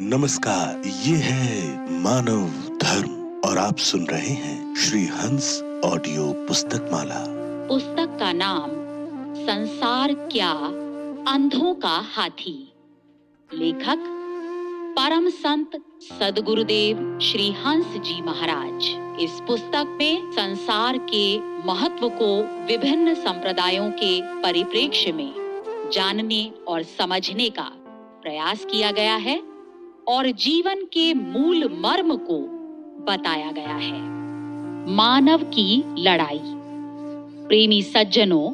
नमस्कार, ये है मानव धर्म और आप सुन रहे हैं श्री हंस ऑडियो पुस्तक माला। पुस्तक का नाम संसार क्या, अंधों का हाथी। लेखक परम संत सद्गुरुदेव श्री हंस जी महाराज। इस पुस्तक में संसार के महत्व को विभिन्न संप्रदायों के परिप्रेक्ष्य में जानने और समझने का प्रयास किया गया है और जीवन के मूल मर्म को बताया गया है। मानव की लड़ाई। प्रेमी सज्जनों,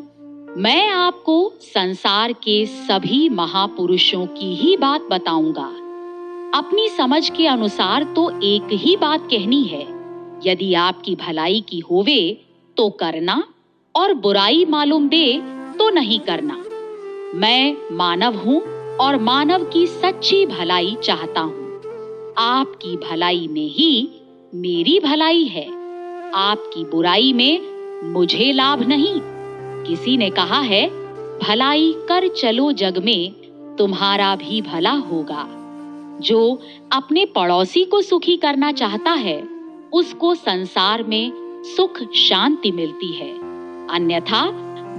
मैं आपको संसार के सभी महापुरुषों की ही बात बताऊंगा। अपनी समझ के अनुसार तो एक ही बात कहनी है, यदि आपकी भलाई की होवे तो करना और बुराई मालूम दे तो नहीं करना। मैं मानव हूं और मानव की सच्ची भलाई चाहता हूं। आपकी भलाई में ही मेरी भलाई है, आपकी बुराई में मुझे लाभ नहीं। किसी ने कहा है, भलाई कर चलो जग में तुम्हारा भी भला होगा। जो अपने पड़ोसी को सुखी करना चाहता है, उसको संसार में सुख शांति मिलती है। अन्यथा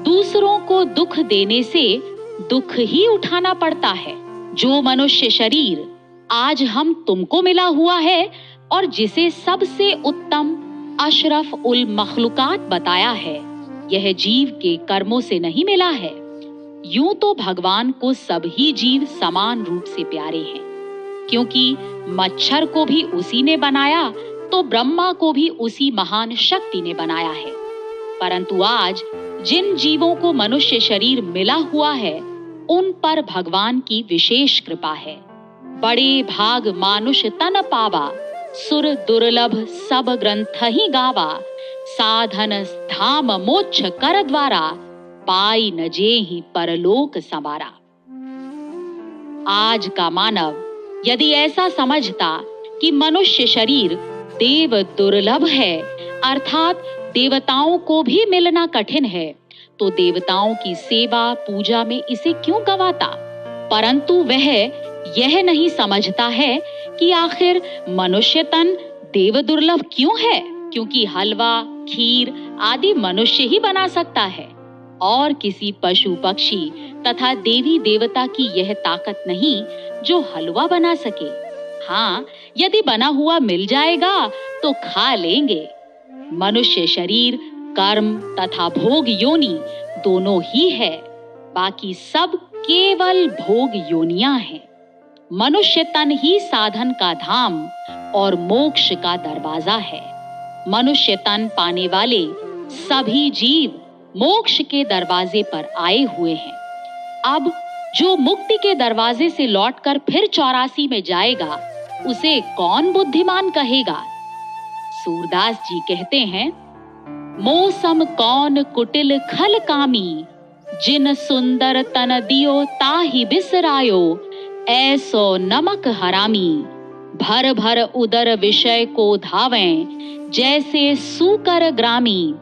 दूसरों को दुख देने से दुख ही उठाना पड़ता है। जो मनुष्य शरीर आज हम तुमको मिला हुआ है और जिसे सबसे उत्तम अशरफ उल मखलूकात बताया है, यह जीव के कर्मों से नहीं मिला है। यूं तो भगवान को सभी जीव समान रूप से प्यारे हैं, क्योंकि मच्छर को भी उसी ने बनाया तो ब्रह्मा को भी उसी महान शक्ति ने बनाया है। परंतु आज जिन जीवों को मनुष्य शरीर मिला हुआ है, उन पर भगवान की विशेष कृपा है। बड़े भाग मानुष तन पावा, सुर दुर्लभ सब ग्रंथ ही गावा। साधन धाम मोक्ष कर द्वारा, पाई न जेहि परलोक संवारा। आज का मानव यदि ऐसा समझता कि मनुष्य शरीर देव दुर्लभ है, अर्थात देवताओं को भी मिलना कठिन है, तो देवताओं की सेवा पूजा में इसे क्यों गवाता। परंतु वह यह नहीं समझता है कि आखिर मनुष्य तन देव दुर्लभ क्यों है, क्योंकि हलवा खीर आदि मनुष्य ही बना सकता है और किसी पशु पक्षी तथा देवी देवता की यह ताकत नहीं जो हलवा बना सके। हाँ, यदि बना हुआ मिल जाएगा तो खा लेंगे। मनुष्य शरीर कर्म तथा भोग योनि दोनों ही है, बाकी सब केवल भोग योनियां हैं। मनुष्य तन ही साधन का धाम और मोक्ष का दरवाजा है। मनुष्य तन पाने वाले सभी जीव मोक्ष के दरवाजे पर आए हुए हैं। अब जो मुक्ति के दरवाजे से लौटकर फिर 84 में जाएगा, उसे कौन बुद्धिमान कहेगा। सूरदास जी कहते हैं, मौसम कौन कुटिल खल कामी, जिन सुंदर तन दियो ताहि बिसरायो। ऐसो नमक हरामी, भर भर उदर विषय को धावें, जैसे सूकर ग्रामी।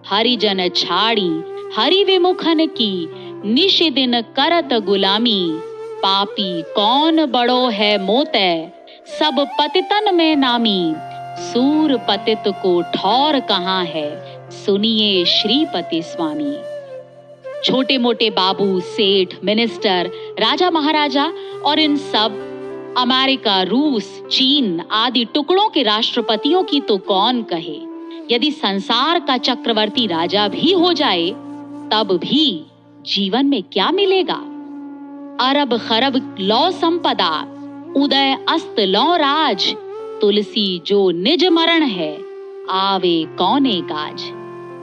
हरिजन छाड़ी हरि विमुखन की, निश दिन करत गुलामी। पापी कौन बड़ो है मोते, सब पतितन में नामी। सूर पतित को ठौर कहाँ है, सुनिए श्रीपति स्वामी। छोटे मोटे बाबू, सेठ, मिनिस्टर, राजा महाराजा और इन सब अमेरिका, रूस, चीन आदि टुकड़ों के राष्ट्रपतियों की तो कौन कहे। यदि संसार का चक्रवर्ती राजा भी हो जाए, तब भी जीवन में क्या मिलेगा। अरब खरब लौ संपदा, उदय अस्त लौ राज। तुलसी जो निज मरण है, आवे कौने काज।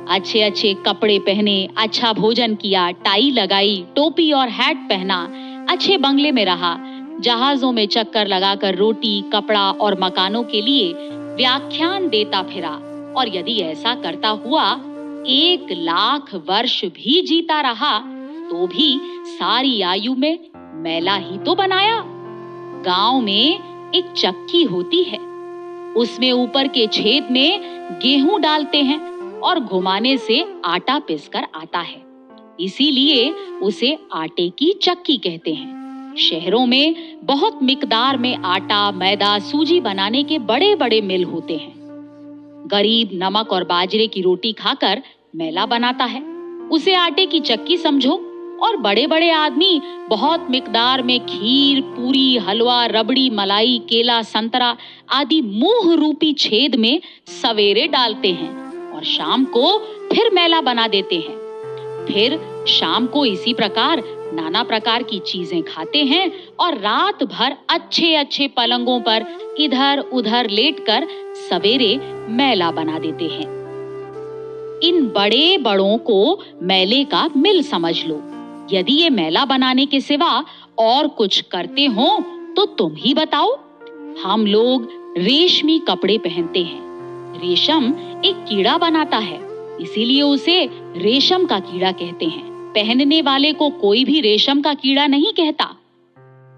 अच्छे अच्छे कपड़े पहने, अच्छा भोजन किया, टाई लगाई, टोपी और हैट पहना, अच्छे बंगले में रहा, जहाजों में चक्कर लगाकर रोटी, कपड़ा और मकानों के लिए व्याख्यान देता फिरा, और यदि ऐसा करता हुआ 1 लाख वर्ष भी जीता रहा, तो भी सारी आयु में मैला ही तो बनाया। गांव में एक चक्की होती है, उसमें ऊपर के छेद में गेहूं डालते हैं और घुमाने से आटा पिसकर आता है, इसीलिए उसे आटे की चक्की कहते हैं। शहरों में बहुत मिकदार में आटा, मैदा, सूजी बनाने के बड़े बड़े मिल होते हैं। गरीब नमक और बाजरे की रोटी खाकर मैला बनाता है, उसे आटे की चक्की समझो। और बड़े बड़े आदमी बहुत मिकदार में खीर, पूरी, हलवा, रबड़ी, मलाई, केला, संतरा आदि मुंह रूपी छेद में सवेरे डालते हैं और शाम को फिर मैला बना देते हैं। फिर शाम को इसी प्रकार नाना प्रकार की चीजें खाते हैं और रात भर अच्छे अच्छे पलंगों पर इधर उधर लेटकर सवेरे मैला बना देते हैं। इन बड़े बड़ों को मैले का मिल समझ लो। यदि ये मैला बनाने के सिवा और कुछ करते हो तो तुम ही बताओ। हम लोग रेशमी कपड़े पहनते हैं। रेशम एक कीड़ा बनाता है, इसीलिए उसे रेशम का कीड़ा कहते हैं। पहनने वाले को कोई भी रेशम का कीड़ा नहीं कहता।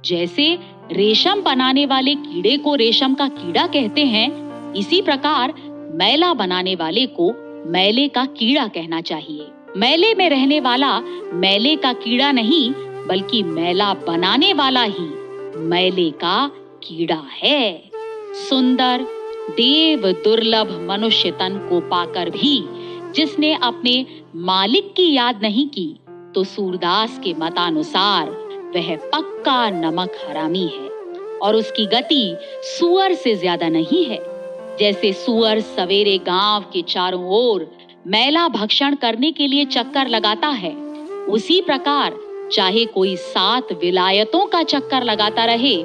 जैसे रेशम बनाने वाले कीड़े को रेशम का कीड़ा कहते हैं, इसी प्रकार मैला बनाने वाले को मैले का कीड़ा कहना चाहिए। मैले में रहने वाला मैले का कीड़ा नहीं, बल्कि मैला बनाने वाला ही मैले का कीड़ा है। सुंदर देव दुर्लभ मनुष्य तन को पाकर भी जिसने अपने मालिक की याद नहीं की, तो सूरदास के मतानुसार वह पक्का नमक हरामी है और उसकी गति सुअर से ज्यादा नहीं है। जैसे सुअर सवेरे गांव के चारों ओर मैला भक्षण करने के लिए चक्कर लगाता है, उसी प्रकार चाहे कोई 7 विलायतों का चक्कर लगाता रहे,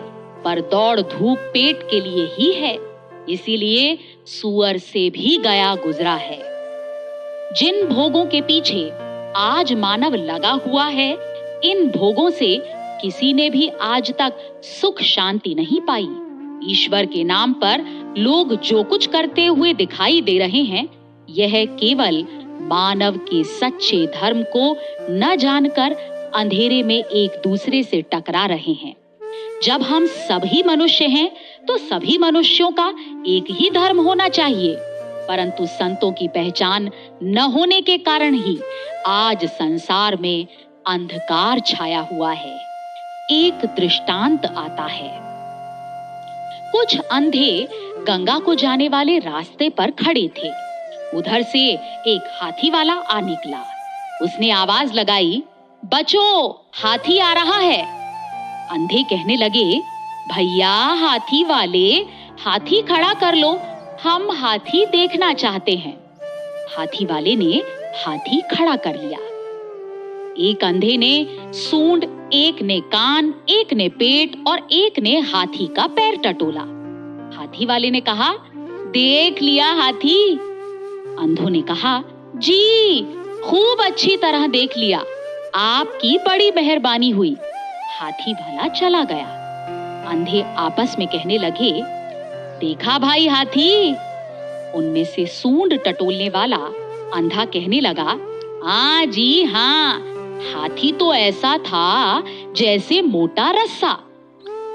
पर दौड़ धूप पेट के लिए ही है। इसीलिए सुअर से भी गया गुजरा है। जिन भोगों के पीछे आज मानव लगा हुआ है, इन भोगों से किसी ने भी आज तक सुख शांति नहीं पाई। ईश्वर के नाम पर लोग जो कुछ करते हुए दिखाई दे रहे हैं, यह केवल मानव के सच्चे धर्म को न जानकर अंधेरे में एक दूसरे से टकरा रहे हैं। जब हम सभी मनुष्य हैं, तो सभी मनुष्यों का एक ही धर्म होना चाहिए, परंतु संतों की पहचान न होने के कारण ही आज संसार में अंधकार छाया हुआ है। एक दृष्टांत आता है। कुछ अंधे गंगा को जाने वाले रास्ते पर खड़े थे। उधर से एक हाथी वाला आ निकला। उसने आवाज लगाई, बचो, हाथी आ रहा है। अंधे कहने लगे, भैया हाथी वाले, हाथी खड़ा कर लो, हम हाथी देखना चाहते हैं। हाथी वाले ने हाथी खड़ा कर लिया। एक अंधे ने सूंड, एक ने कान, एक ने पेट और एक ने हाथी का पैर टटोला। हाथी वाले ने कहा, देख लिया हाथी? अंधों ने कहा, जी खूब अच्छी तरह देख लिया, आपकी बड़ी मेहरबानी हुई। हाथी वाला चला गया। अंधे आपस में कहने लगे, देखा भाई हाथी? उनमें से सूंड टटोलने वाला अंधा कहने लगा, हाँ जी हाँ, हाथी तो ऐसा था जैसे मोटा रस्सा।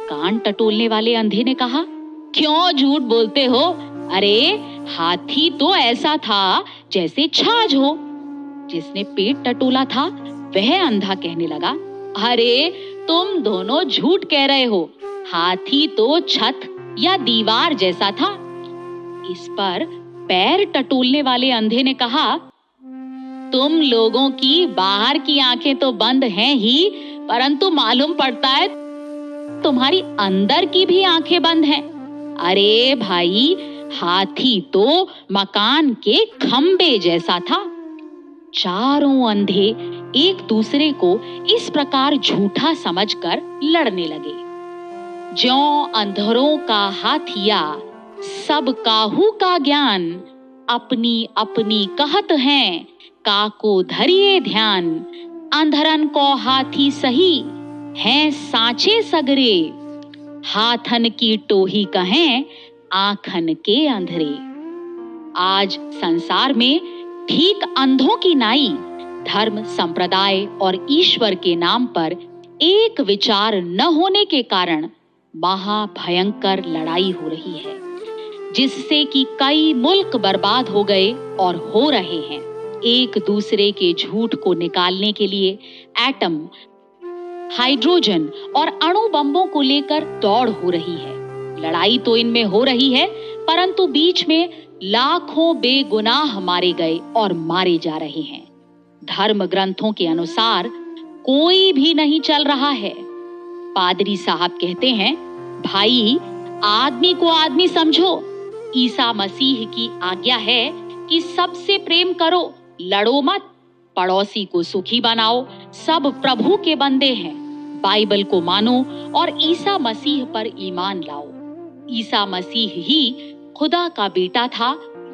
कान टटोलने वाले अंधे ने कहा, क्यों झूठ बोलते हो? अरे हाथी तो ऐसा था जैसे छाछ हो। जिसने पेट टटोला था वह अंधा कहने लगा, अरे तुम दोनों झूठ कह रहे हो, हाथी तो छत या दीवार जैसा था। इस पर पैर टटोलने वाले अंधे ने कहा, तुम लोगों की बाहर की आंखें तो बंद हैं ही, परंतु मालूम पड़ता है तुम्हारी अंदर की भी आंखें बंद हैं। अरे भाई, हाथी तो मकान के खंबे जैसा था। चारों अंधे एक दूसरे को इस प्रकार झूठा समझकर लड़ने लगे। ज्यों अंधरों का हाथिया, सब काहू का ज्ञान, अपनी अपनी कहत हैं, काको धरिए ध्यान। अंधरन को हाथी सही, हैं सांचे सगरे, हाथन की टोही कहें, आंखन के अंधरे। आज संसार में ठीक अंधों की नाई धर्म, संप्रदाय और ईश्वर के नाम पर एक विचार न होने के कारण महाभयंकर लड़ाई हो रही है, जिससे कि कई मुल्क बर्बाद हो गए और हो रहे हैं। एक दूसरे के झूठ को निकालने के लिए एटम, हाइड्रोजन और अणु बम्बों को लेकर दौड़ हो रही है। लड़ाई तो इनमें हो रही है, परंतु बीच में लाखों बेगुनाह मारे गए और मारे जा रहे हैं। धर्म ग्रंथों के अनुसार कोई भी नहीं चल रहा है। पादरी साहब कहते हैं, भाई आदमी को आदमी समझो। ईसा मसीह की आज्ञा है कि सबसे प्रेम करो, लड़ो मत, पड़ोसी को सुखी बनाओ, सब प्रभु के बंदे हैं। बाइबल को मानो और ईसा मसीह पर ईमान लाओ। ईसा मसीह ही खुदा का बेटा था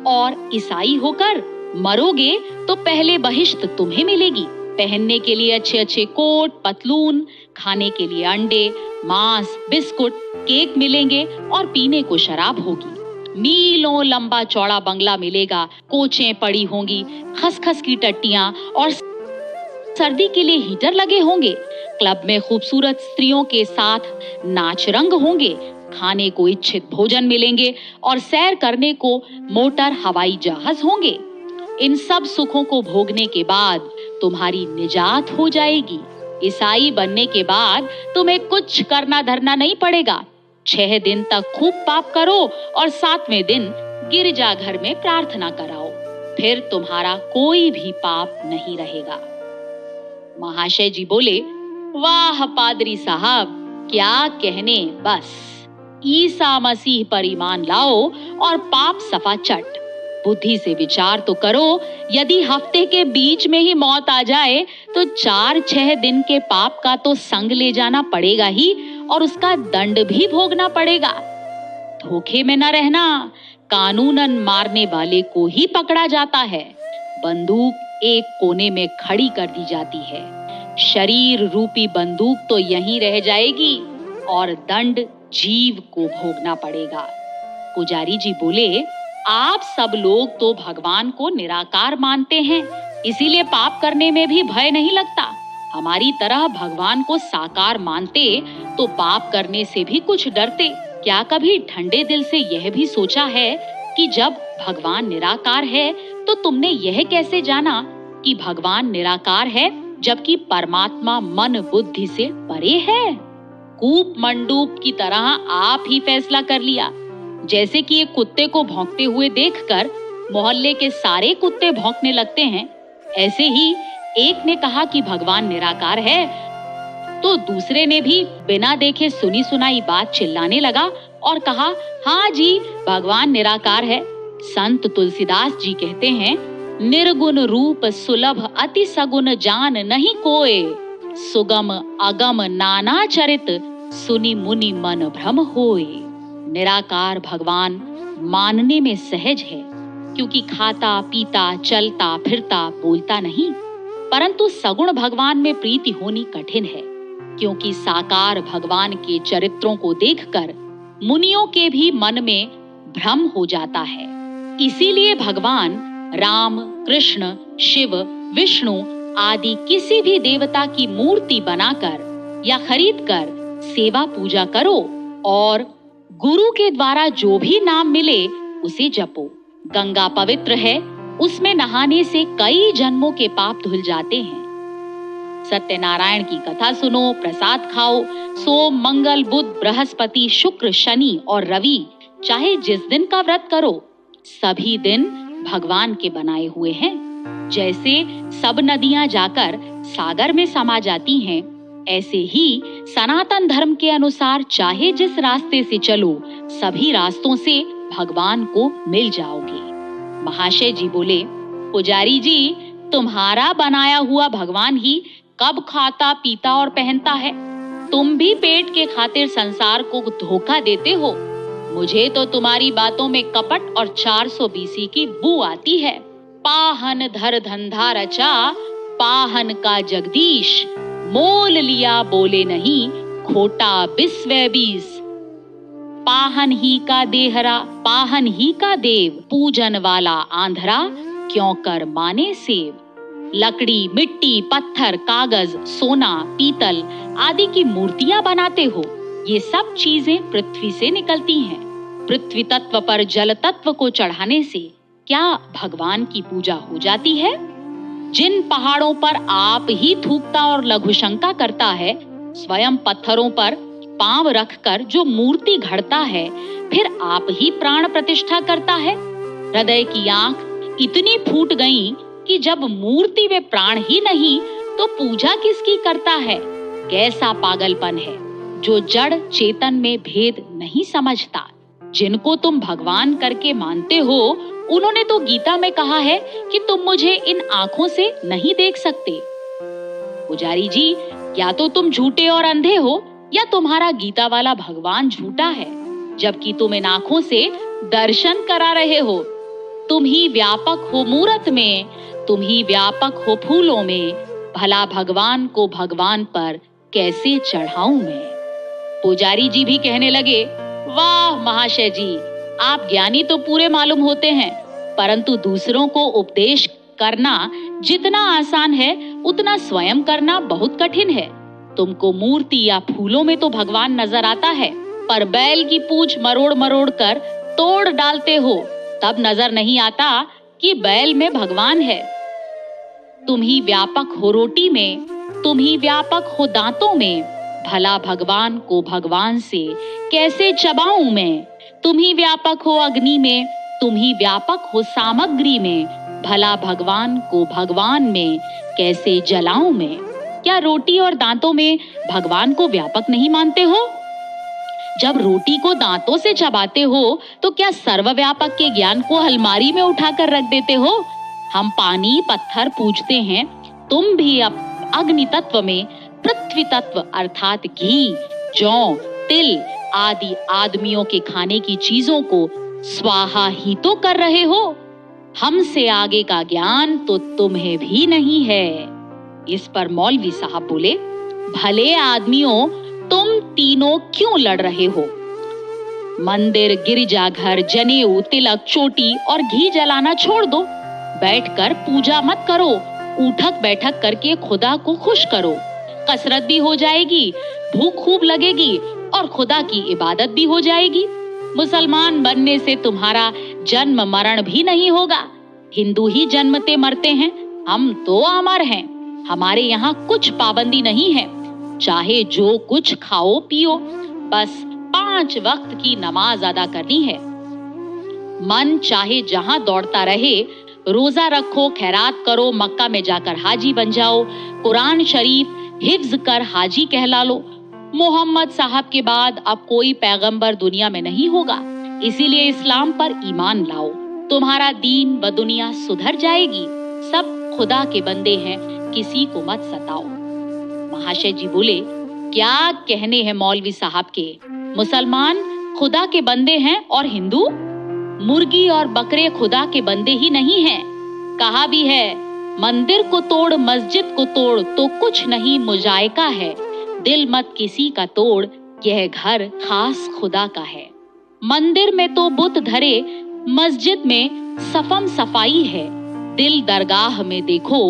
और ईसाई होकर मरोगे तो पहले बहिश्त तुम्हें मिलेगी। पहनने के लिए अच्छे अच्छे कोट, पतलून, खाने के लिए अंडे, मांस, बिस्कुट, केक मिलेंगे और पीने को शराब होगी। मीलों लंबा चौड़ा बंगला मिलेगा, कोचें पड़ी होंगी, खसखस की टट्टियां और सर्दी के लिए हीटर लगे होंगे। क्लब में खूबसूरत स्त्रियों के साथ नाच रंग होंगे, खाने को इच्छित भोजन मिलेंगे और सैर करने को मोटर हवाई जहाज होंगे। इन सब सुखों को भोगने के बाद तुम्हारी निजात हो जाएगी। ईसाई बनने के बाद तुम्हें कुछ करना धरना नहीं पड़ेगा। 6 दिन तक खूब पाप करो और 7वें दिन गिरजाघर में प्रार्थना कराओ, फिर तुम्हारा कोई भी पाप नहीं रहेगा। महाशय जी बोले, वाह पादरी साहब, क्या कहने, बस ईसा मसीह पर ईमान लाओ और पाप सफा चट। बुद्धि से विचार तो करो, यदि हफ्ते के बीच में ही मौत आ जाए तो 4-6 दिन के पाप का तो संग ले जाना पड़ेगा ही और उसका दंड भी भोगना पड़ेगा। धोखे में न रहना, कानूनन मारने वाले को ही पकड़ा जाता है। बंदूक एक कोने में खड़ी कर दी जाती है। शरीर रूपी बंदूक तो यहीं रह जाएगी और दंड जीव को भोगना पड़ेगा। पुजारी जी बोले, आप सब लोग तो भगवान को निराकार मानते हैं, इसीलिए पाप करने में भी भय नहीं लगता। हमारी तरह भगवान को साकार मानते तो पाप करने से भी कुछ डरते। क्या कभी ठंडे दिल से यह भी सोचा है कि जब भगवान निराकार है तो तुमने यह कैसे जाना कि भगवान निराकार है, जबकि परमात्मा मन बुद्धि से परे है? कूप मंडूप की तरह आप ही फैसला कर लिया। जैसे कि एक कुत्ते को भौंकते हुए देखकर मोहल्ले के सारे कुत्ते भौंकने लगते हैं, ऐसे ही एक ने कहा कि भगवान निराकार है तो दूसरे ने भी बिना देखे सुनी सुनाई बात चिल्लाने लगा और कहा, हाँ जी भगवान निराकार है। संत तुलसीदास जी कहते हैं, निर्गुण रूप सुलभ अति सगुन जान नहीं कोय, सुगम अगम नाना चरित सुनि मुनि मन भ्रम होय। निराकार भगवान मानने में सहज है, क्योंकि खाता पीता चलता फिरता बोलता नहीं, परंतु सगुण भगवान में प्रीति होनी कठिन है, क्योंकि साकार भगवान के चरित्रों को देखकर मुनियों के भी मन में भ्रम हो जाता है। इसीलिए भगवान राम, कृष्ण, शिव, विष्णु आदि किसी भी देवता की मूर्ति बनाकर या खरीदकर सेवा पूजा करो और गुरु के द्वारा जो भी नाम मिले उसे जपो। गंगा पवित्र है, उसमें नहाने से कई जन्मों के पाप धुल जाते हैं। सत्यनारायण की कथा सुनो, प्रसाद खाओ। सोम, मंगल, बुध, बृहस्पति, शुक्र, शनि और रवि चाहे जिस दिन का व्रत करो, सभी दिन भगवान के बनाए हुए हैं। जैसे सब नदियां जाकर सागर में समा जाती हैं, ऐसे ही सनातन धर्म के अनुसार चाहे जिस रास्ते से चलो, सभी रास्तों से भगवान को मिल जाओगे। महाशय जी बोले, पुजारी जी तुम्हारा बनाया हुआ भगवान ही कब खाता पीता और पहनता है? तुम भी पेट के खातिर संसार को धोखा देते हो। मुझे तो तुम्हारी बातों में कपट और 400 BC की बू आती है। पाहन धर धंधा रचा, पाहन का जगदीश, मोल लिया बोले नहीं, खोटा 20 पाहन ही का देहरा, पाहन ही का देव, पूजन वाला आंधरा, क्यों कर माने सेव। लकड़ी, मिट्टी, पत्थर, कागज, सोना, पीतल आदि की मूर्तियां बनाते हो, ये सब चीजें पृथ्वी से निकलती हैं। पृथ्वी तत्व पर जल तत्व को चढ़ाने से क्या भगवान की पूजा हो जाती है? जिन पहाड़ों पर आप ही थूकता और लघुशंका करता है, स्वयं पत्थरों पर पांव रखकर जो मूर्ति घड़ता है, फिर आप ही प्राण प्रतिष्ठा करता है। हृदय की आंख इतनी फूट गई कि जब मूर्ति में प्राण ही नहीं तो पूजा किसकी करता है। कैसा पागलपन है जो जड़ चेतन में भेद नहीं समझता। जिनको तुम भगवान करके मानते हो, उन्होंने तो गीता में कहा है कि तुम मुझे इन आंखों से नहीं देख सकते। पुजारी जी, या तो तुम झूठे और अंधे हो या तुम्हारा गीता वाला भगवान झूठा है, जबकि तुम इन आंखों से दर्शन करा रहे हो। तुम ही व्यापक हो मूरत में, तुम ही व्यापक हो फूलों में, भला भगवान को भगवान पर कैसे चढ़ाऊं मैं। पुजारी जी भी कहने लगे, वाह महाशय जी, आप ज्ञानी तो पूरे मालूम होते हैं, परंतु दूसरों को उपदेश करना जितना आसान है उतना स्वयं करना बहुत कठिन है। तुमको मूर्ति या फूलों में तो भगवान नजर आता है, पर बैल की पूंछ मरोड़ मरोड़ कर तोड़ डालते हो तब नजर नहीं आता कि बैल में भगवान है। तुम ही व्यापक हो रोटी में, तुम ही व्यापक हो दांतों में, भला भगवान को भगवान से कैसे चबाऊं मैं। तुम ही व्यापक हो अग्नि में, तुम ही व्यापक हो सामग्री में, भला भगवान को भगवान में कैसे जलाऊं मैं। क्या रोटी और दांतों में भगवान को व्यापक नहीं मानते हो? जब रोटी को दांतों से चबाते हो तो क्या सर्वव्यापक के ज्ञान को अलमारी में उठाकर रख देते हो? हम पानी पत्थर पूजते हैं, तुम भी अब अग्नि तत्व में पृथ्वी तत्व अर्थात घी, जौ, तिल आदि आदमियों के खाने की चीजों को स्वाहा ही तो कर रहे हो। हमसे आगे का ज्ञान तो तुम्हें भी नहीं है। इस पर मौलवी साहब बोले, भले आदमियों, तुम तीनों क्यों लड़ रहे हो? मंदिर, गिरजाघर, जनेऊ, तिलक, चोटी और घी जलाना छोड़ दो। बैठकर पूजा मत करो, उठक बैठक करके खुदा को खुश करो। कसरत भी हो जाएगी, भूख खूब लगेगी और खुदा की इबादत भी हो जाएगी। मुसलमान बनने से तुम्हारा जन्म मरण भी नहीं होगा। हिंदू ही जन्मते मरते हैं, हम तो अमर हैं। हमारे यहाँ कुछ पाबंदी नहीं है, चाहे जो कुछ खाओ पियो, बस 5 वक्त की नमाज अदा करनी है। मन चाहे जहां दौड़ता रहे, रोजा रखो, खैरात करो, मक्का में जाकर हाजी बन जाओ, कुरान शरीफ हिफ्ज कर हाजी कहला लो। मोहम्मद साहब के बाद अब कोई पैगंबर दुनिया में नहीं होगा, इसीलिए इस्लाम पर ईमान लाओ, तुम्हारा दीन व दुनिया सुधर जाएगी। सब खुदा के बंदे हैं, किसी को मत सताओ। महाशय जी बोले, क्या कहने हैं मौलवी साहब के? मुसलमान खुदा के बंदे हैं और हिंदू? मुर्गी और बकरे खुदा के बंदे ही नहीं हैं। कहा भी है, मंदिर को तोड़ मस्जिद को तोड़ तो कुछ नहीं मुजायका है, दिल मत किसी का तोड़, यह घर खास खुदा का है। मंदिर में तो बुत धरे, मस्जिद में सफम सफाई है, दिल दरगाह में देखो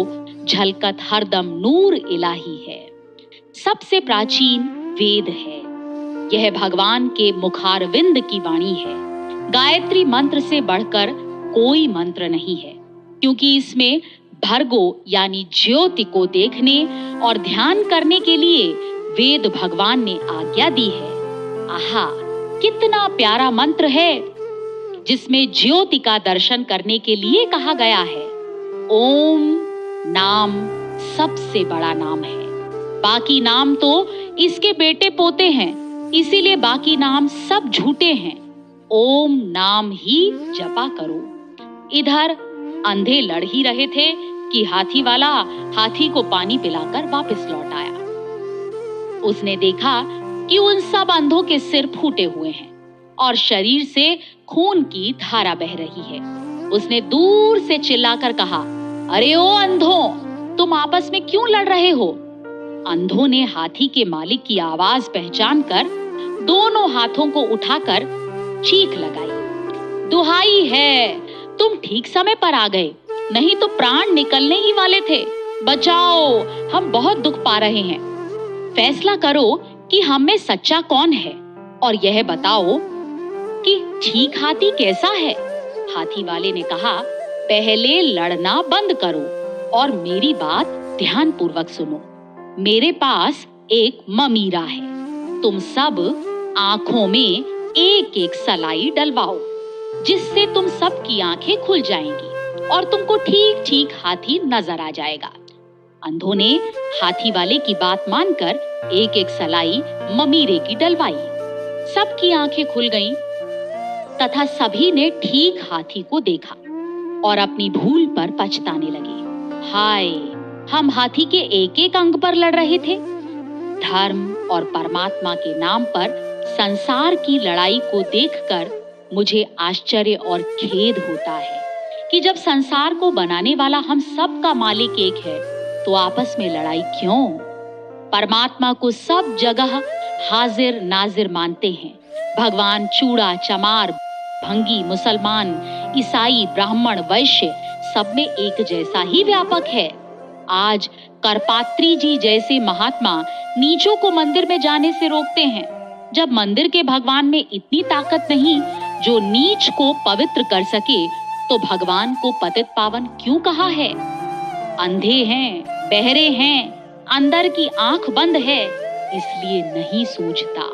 झलकत हरदम नूर इलाही है। सबसे प्राचीन वेद है, यह भगवान के मुखारविंद की वाणी है। गायत्री मंत्र से बढ़कर कोई मंत्र नहीं है, क्योंकि इसमें भर्गो यानी ज्योति को देखने और ध्यान करने के लिए वेद भगवान ने आज्ञा दी है। आहा, कितना प्यारा मंत्र है, जिसमें ज्योति का दर्शन करने के लिए कहा गया है। ओम नाम सबसे बड़ा नाम है, बाकी नाम तो इसके बेटे पोते हैं, इसीलिए बाकी नाम सब झूठे हैं। ओम नाम ही जपा करो। इधर अंधे लड़ ही रहे थे कि हाथी वाला हाथी को पानी पिलाकर वापस लौट आया। उसने देखा कि उन सब अंधों के सिर फूटे हुए हैं और शरीर से खून की धारा बह रही है। उसने दूर से चिल्लाकर कहा, अरे ओ अंधों, तुम आपस में क्यों लड़ रहे हो? अंधों ने हाथी के मालिक की आवाज पहचान कर दोनों हाथों को उठाकर चीख लगाई, दुहाई है, तुम ठीक समय पर आ गए, नहीं तो प्राण निकलने ही वाले थे। बचाओ, हम बहुत दुख पा रहे हैं। फैसला करो कि हम में सच्चा कौन है और यह बताओ कि ठीक हाथी कैसा है। हाथी वाले ने कहा, पहले लड़ना बंद करो और मेरी बात ध्यान पूर्वक सुनो। मेरे पास एक ममीरा है। तुम सब आंखों में एक एक सलाई डलवाओ, जिससे तुम सबकी आंखें खुल जाएंगी और तुमको ठीक ठीक हाथी नजर आ जाएगा। अंधों ने हाथी वाले की बात मानकर एक एक सलाई ममीरे की डलवाई। सबकी आंखें खुल गईं तथा सभी ने ठीक हाथी को देखा और अपनी भूल पर पछताने लगे। हाय, हम हाथी के एक एक अंग पर लड़ रहे थे। धर्म और परमात्मा के नाम पर संसार की लड़ाई को देखकर मुझे आश्चर्य और खेद होता है कि जब संसार को बनाने वाला हम सब का मालिक एक है तो आपस में लड़ाई क्यों? परमात्मा को सब जगह हाजिर नाजिर मानते हैं। भगवान चूड़ा चमार, भंगी, मुसलमान, ईसाई, ब्राह्मण, वैश्य सब में एक जैसा ही व्यापक है। आज करपात्री जी जैसे महात्मा नीचों को मंदिर में जाने से रोकते हैं। जब मंदिर के भगवान में इतनी ताकत नहीं जो नीच को पवित्र कर सके, तो भगवान को पतित पावन क्यों कहा है? अंधे हैं, बहरे हैं, अंदर की आंख बंद है, इसलिए नहीं सूझता।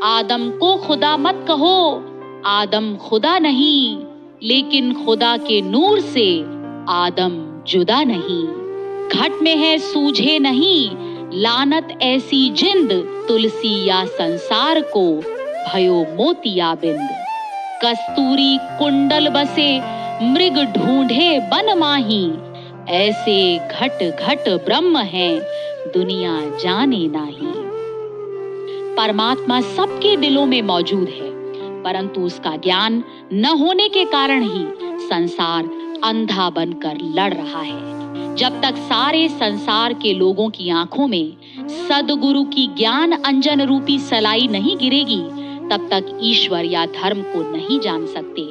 आदम को खुदा मत कहो, आदम खुदा नहीं, लेकिन खुदा के नूर से आदम जुदा नहीं। घट में है सूझे नहीं, लानत ऐसी जिंद, तुलसी या संसार को भयो मोतिया बिंद। कस्तूरी कुंडल बसे, मृग ढूंढे बन माही, ऐसे घट घट ब्रह्म है, दुनिया जाने नाही। परमात्मा सबके दिलों में मौजूद है, परंतु उसका ज्ञान न होने के कारण ही संसार अंधा बनकर लड़ रहा है। जब तक सारे संसार के लोगों की आंखों में सद्गुरु की ज्ञान अंजन रूपी सलाई नहीं गिरेगी, तब तक ईश्वर या धर्म को नहीं जान सकते।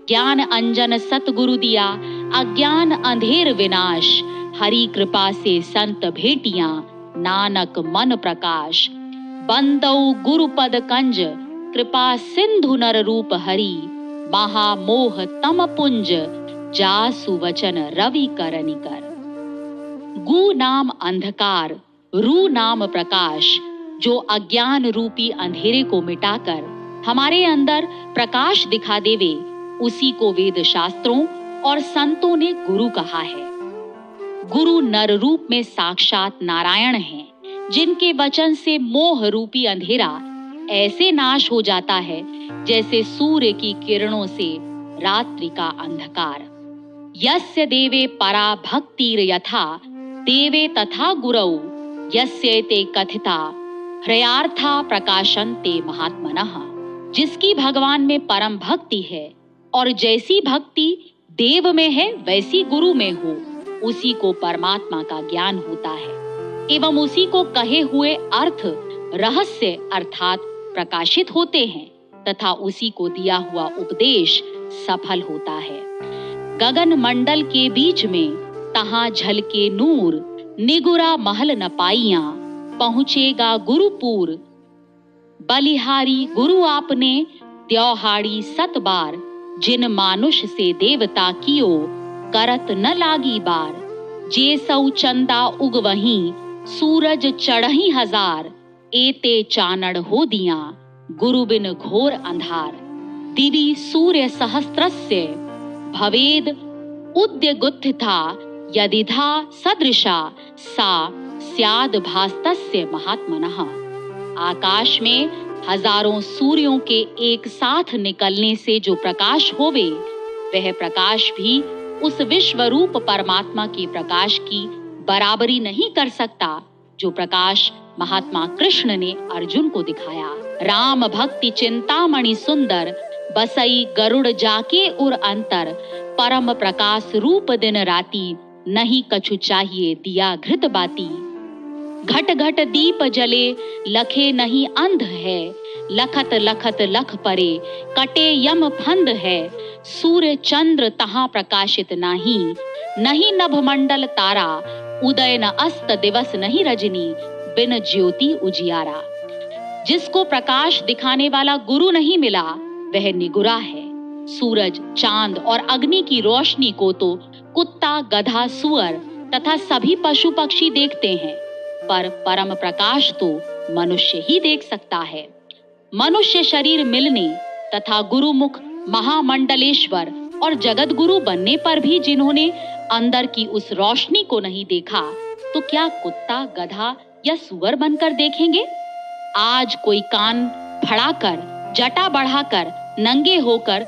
ज्ञान अंजन सतगुरु दिया, अज्ञान अंधेर विनाश, हरि कृपा से संत भेटियां, नानक मन प्रकाश। बंदौ गुरु पद कंज, कृपा सिंधु नर रूप हरि, महामोह तम पुंज, जासु वचन रवि कर निकर। गु नाम अंधकार, रू नाम प्रकाश, जो अज्ञान रूपी अंधेरे को मिटाकर हमारे अंदर प्रकाश दिखा देवे, उसी को वेद शास्त्रों और संतों ने गुरु कहा है। गुरु नर रूप में साक्षात नारायण हैं, जिनके वचन से मोह रूपी अंधेरा ऐसे नाश हो जाता है जैसे सूर्य की किरणों से रात्रि का अंधकार। यस्य देवे परा भक्तिर यथा, देवे तथा गुरौ, यस्येते कथिता ह्रयार्था प्रकाशन्ते महात्मनः। जिसकी भगवान में परम भक्ति है और जैसी भक्ति देव में है वैसी गुरु में हो, उसी को परमात्मा का ज्ञान होता है एवं उसी को कहे हुए अर्थ रहस्य अर्थात प्रकाशित होते हैं तथा उसी को दिया हुआ उपदेश सफल होता है। गगन मंडल के बीच में तहां झलके नूर, निगुरा महल न पाइया, पहुंचेगा गुरुपुर। बलिहारी गुरु आपने, त्योहाड़ी सत बार, जिन मानुष से देवता कियो, करत न लागी बार। जे सौ चंदा उग वहीं, सूरज चढ़ही हजार, एते चानड़ हो दिया, गुरु बिन घोर अंधार। दिवि सूर्य सहस्त्रस्य, भवेद उद्य गुत्थिता, यदिधा सदृशा, सा स्याद भास्तस्य महात्मनः। आकाश में हजारों सूर्यों के एक साथ निकलने से जो प्रकाश होवे, वह प्रकाश भी उस विश्वरूप परमात्मा के प्रकाश की बराबरी नहीं कर सकता जो प्रकाश महात्मा कृष्ण ने अर्जुन को दिखाया। राम भक्ति चिंतामणि सुंदर, बसई गरुड़ जाके उर अंतर। परम प्रकाश रूप दिन राती, नहीं कछु चाहिए दिया घृत बाती। घट घट दीप जले, लखे नहीं अंध है, लखत लखत लख परे, कटे यम फंद है। सूर्य चंद्र तहां प्रकाशित नाही, नहीं नभ मंडल तारा, उदय न अस्त दिवस नहीं रजनी, बिन ज्योति उजियारा। जिसको प्रकाश दिखाने वाला गुरु नहीं मिला, वह निगुरा है। सूरज, चांद और अग्नि की रोशनी को तो कुत्ता, गधा, सुअर तथा सभी पशु पक्षी देखते हैं, पर परम प्रकाश तो मनुष्य ही देख सकता है। मनुष्य शरीर मिलने तथा गुरुमुख महामंडलेश्वर और जगत गुरु बनने पर भी जिन्होंने अंदर की उस रोशनी को नहीं देखा, तो क्या कुत्ता, गधा या सुअर बनकर देखेंगे? आज कोई कान फड़ाकर, जटा बढ़ाकर, नंगे होकर,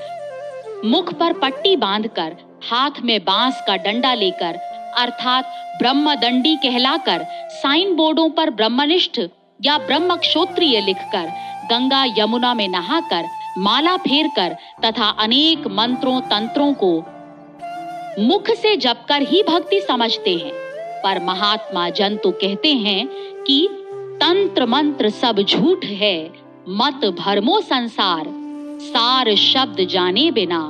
मुख पर पट्टी बांधकर, हाथ में बांस का डंडा लेकर अर्थात ब्रह्मदंडी कहलाकर साइन बोर्डों पर ब्रह्मनिष्ठ या ब्रह्मक्षोत्रिय लिखकर, गंगा यमुना में नहाकर, माला फेरकर तथा अनेक मंत्रों तंत्रों को मुख से जपकर ही भक्ति समझते हैं। पर महात्मा जन तो कहते हैं कि तंत्र मंत्र सब झूठ है, मत भरमो संसार, सार शब्द जाने बिना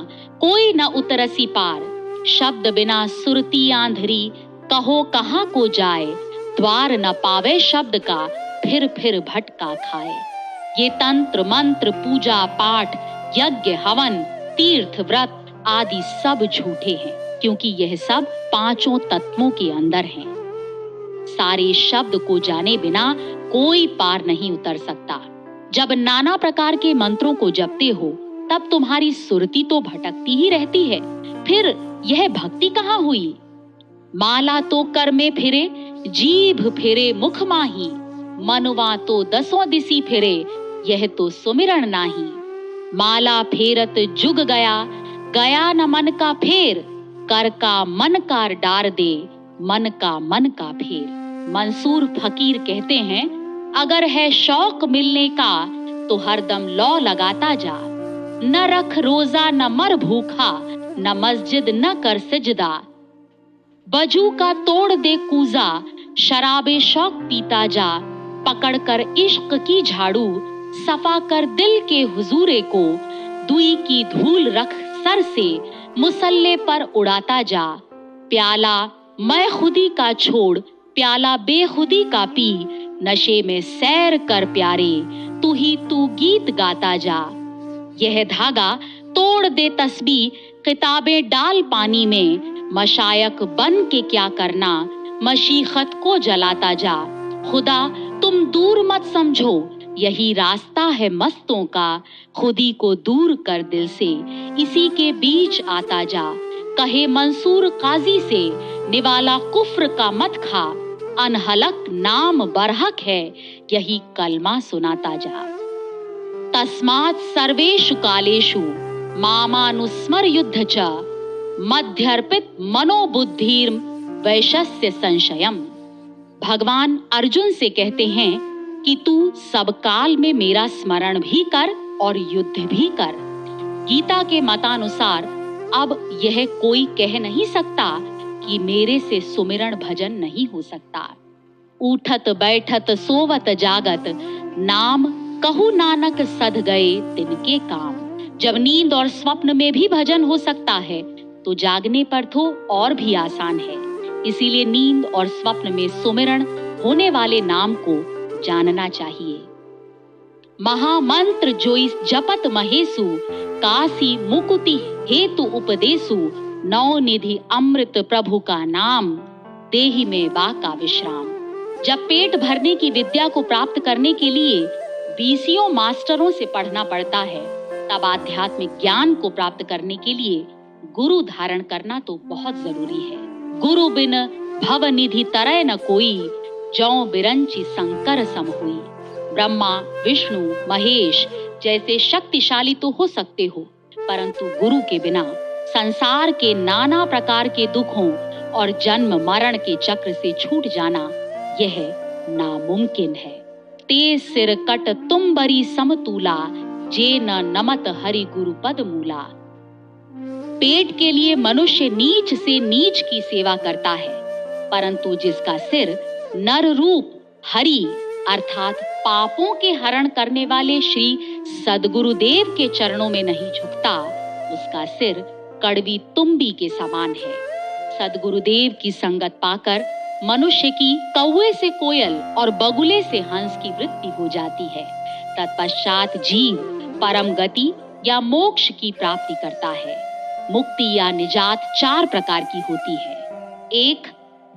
कोई न उतरसी पार, शब्द बिना सुरती आंधरी, कहो कहाँ को जाए, द्वार न पावे शब्द का, फिर भटका खाए। ये तंत्र मंत्र, पूजा पाठ, यज्ञ हवन, तीर्थ व्रत आदि सब झूठे हैं, क्योंकि यह सब पांचों तत्वों के अंदर हैं। सारे शब्द को जाने बिना कोई पार नहीं उतर सकता। जब नाना प्रकार के मंत्रों को जपते हो, तब तुम्हारी सुरती तो भटकती ही रहती है, फिर यह भक्ति कहाँ हुई? माला तो कर में फिरे, जीभ फिरे मुख माही, मनुआ तो दसों दिसी फिरे, यह तो सुमिरन नाही। माला फेरत जुग गया, गया न मन का फेर, कर का मन कार डार दे, मन का फेर। मंसूर फकीर कहते हैं, अगर है शौक मिलने का तो हरदम लौ लगाता जा, न रख रोजा न मर भूखा, न मस्जिद न कर सिजदा, बजू का तोड़ दे कूजा, शराबे शौक पीता जा, पकड़ कर इश्क की झाड़ू, सफा कर दिल के हुजूरे को, दुई की धूल रख सर से, मुसल्ले पर उड़ाता जा, प्याला मैं खुदी का छोड़, प्याला बेखुदी का पी, नशे में सैर कर प्यारे, तू ही तू गीत गाता जा। यह धागा तोड़ दे तस्बीह, किताबें डाल पानी में, मशायक बन के क्या करना, मशीखत को जलाता जा। खुदा तुम दूर मत समझो, यही रास्ता है मस्तों का, खुदी को दूर कर दिल से, इसी के बीच आता जा। कहे मंसूर काजी से, निवाला कुफ्र का मत खा, अनहलक नाम बरहक है, यही कलमा सुनाता जा। तस्मात् सर्वेषु कालेषु मामानुस्मर युद्ध च, मध्यर्पित मनोबुद्धिर्म वैशस्य संशयम। भगवान अर्जुन से कहते हैं कि तू सब काल में मेरा स्मरण भी कर और युद्ध भी कर। गीता के मतानुसार अब यह कोई कह नहीं सकता कि मेरे से सुमिरन भजन नहीं हो सकता। उठत बैठत सोवत जागत, नाम कहू नानक सध गए तिनके काम। जब नींद और स्वप्न में भी भजन हो सकता है, तो जागने पर तो और भी आसान है। इसीलिए नींद और स्वप्न में सुमिरन होने वाले नाम को जानना चाहिए। महामंत्र जो इस जपत महेसु, काशी मुकुति हेतु उपदेसु, नौ निधि अमृत प्रभु का नाम, देहि में बाका विश्राम। जब पेट भरने की विद्या को प्राप्त करने के लिए 20 मास्टरों से पढ़ना पड़ता है, तब आध्यात्मिक ज्ञान को प्राप्त करने के लिए गुरु धारण करना तो बहुत जरूरी है। गुरु बिन भव निधि तरय न कोई, जौ बिरंची शंकर सम हुई। ब्रह्मा, विष्णु, महेश जैसे शक्तिशाली तो हो सकते हो, परंतु गुरु के बिना संसार के नाना प्रकार के दुखों और जन्म मरण के चक्र से छूट जाना यह नामुमकिन है। ते सिर कट तुम बरी समतूला, जे न नमत हरि गुरु पद मूला। पेट के लिए मनुष्य नीच से नीच की सेवा करता है, परंतु जिसका सिर नर रूप हरि अर्थात पापों के हरण करने वाले श्री सद्गुरुदेव के चरणों में नहीं झुकता, उसका सिर कड़वी तुम्बी के समान है। सद्गुरुदेव की संगत पाकर मनुष्य की कौवे से कोयल और बगुले से हंस की वृत्ति हो जाती है। तत्पश्चात जीव परम गति या मोक्ष की प्राप्ति करता है। मुक्ति या निजात 4 प्रकार की होती है। 1.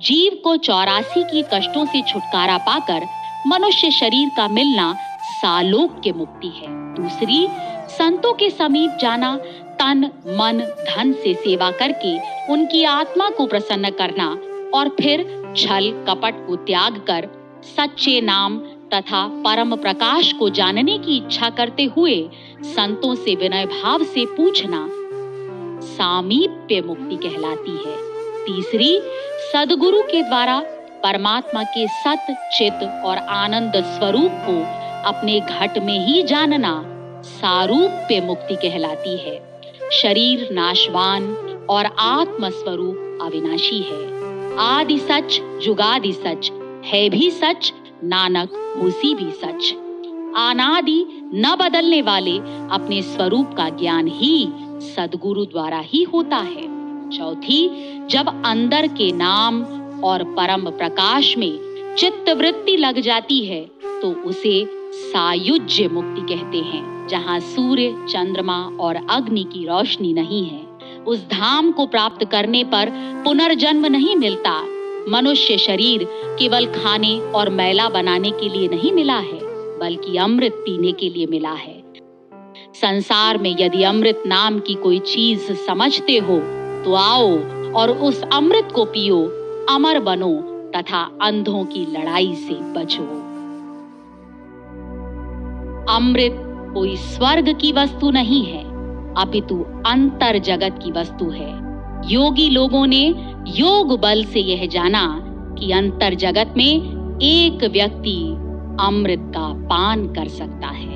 जीव को 84 की कष्टों से छुटकारा पाकर मनुष्य शरीर का मिलना सालोक्य मुक्ति है। दूसरी, संतों के समीप जाना, तन मन धन से सेवा करके उनकी आत्मा को प्रसन्न करना और फिर छल कपट को त्याग कर सच्चे नाम तथा परम प्रकाश को जानने की इच्छा करते हुए संतों से विनय भाव से पूछना सामीप्य मुक्ति कहलाती है। तीसरी, सद्गुरु के द्वारा परमात्मा के सत चित और आनंद स्वरूप को अपने घट में ही जानना सारूप्य मुक्ति कहलाती है। शरीर नाशवान और आत्म स्वरूप अविनाशी है। आदि सच जुगादि सच है भी सच, नानक होसी भी सच। अनादि न बदलने वाले अपने स्वरूप का ज्ञान ही सद्गुरु द्वारा ही होता है। चौथी, जब अंदर के नाम और परम प्रकाश में चित्त वृत्ति लग जाती है तो उसे सायुज्य मुक्ति कहते हैं। जहाँ सूर्य चंद्रमा और अग्नि की रोशनी नहीं है, उस धाम को प्राप्त करने पर पुनर्जन्म नहीं मिलता। मनुष्य शरीर केवल खाने और मैला बनाने के लिए नहीं मिला है, बल्कि अमृत पीने के लिए मिला है। संसार में यदि अमृत नाम की कोई चीज समझते हो तो आओ और उस अमृत को पियो, अमर बनो तथा अंधों की लड़ाई से बचो। अमृत कोई स्वर्ग की वस्तु नहीं है, अपितु अंतर जगत की वस्तु है। योगी लोगों ने योग बल से यह जाना कि अंतर जगत में एक व्यक्ति अमृत का पान कर सकता है।